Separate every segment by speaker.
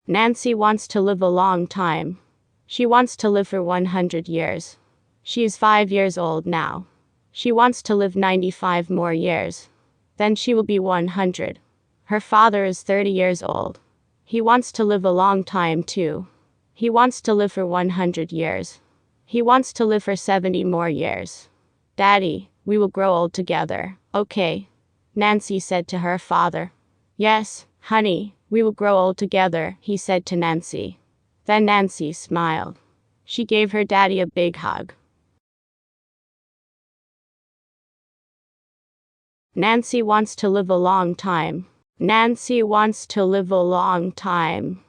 Speaker 1: Nancy wants to live a long time. She wants to live for 100 years. She is 5 years old now. She wants to live 95 more years. Then she will be 100. Her father is 30 years old. He wants to live a long time too. He wants to live for 100 years. He wants to live for 70 more years. Daddy, we will grow old together, okay? Nancy said to her father. Yes, honey, we will grow old together, he said to Nancy. Then Nancy smiled. She gave her daddy a big hug. Nancy wants to live a long time. Nancy wants to live a long time.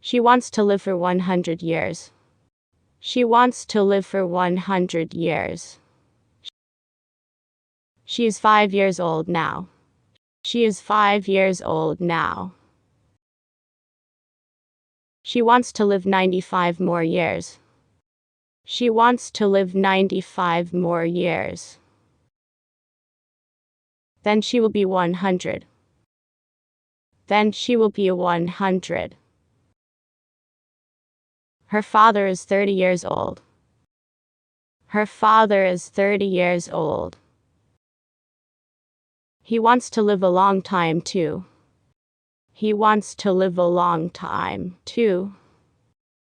Speaker 1: She wants to live for 100 years. She wants to live for 100 years. She is 5 years old now. She is 5 years old now. She wants to live 95 more years. She wants to live 95 more years. Then she will be 100. Then she will be 100. Her father is 30 years old. Her father is 30 years old. He wants to live a long time too. He wants to live a long time too.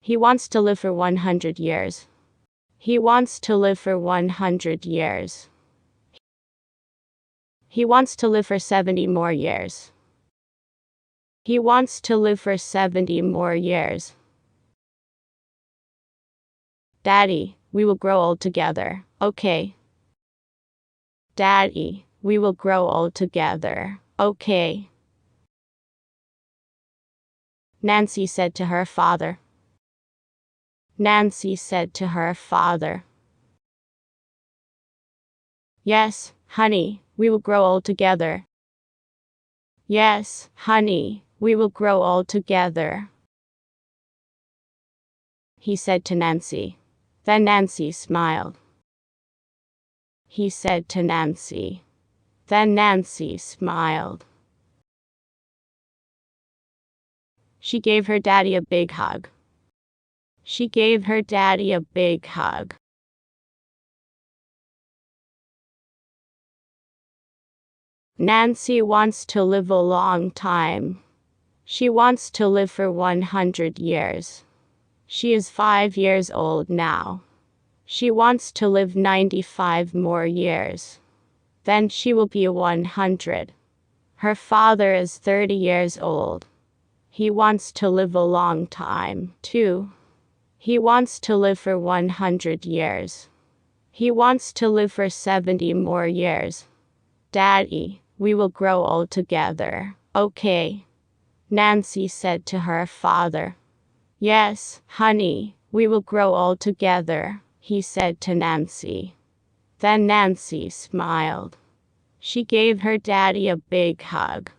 Speaker 1: He wants to live for 100 years. He wants to live for 100 years. He wants to live for 70 more years. He wants to live for 70 more years. Daddy, we will grow old together, okay? Daddy, we will grow old together, okay? Nancy said to her father. Nancy said to her father. Yes, honey, we will grow old together. Yes, honey, we will grow old together, he said to Nancy. Then Nancy smiled. He said to Nancy. Then Nancy smiled. She gave her daddy a big hug. She gave her daddy a big hug. Nancy wants to live a long time. She wants to live for 100 years. She is 5 years old now. She wants to live 95 more years. Then she will be 100. Her father is 30 years old. He wants to live a long time, too. He wants to live for 100 years. He wants to live for 70 more years. Daddy, we will grow old together, okay? Nancy said to her father. Yes, honey, we will grow old together, he said to Nancy. Then Nancy smiled. She gave her daddy a big hug.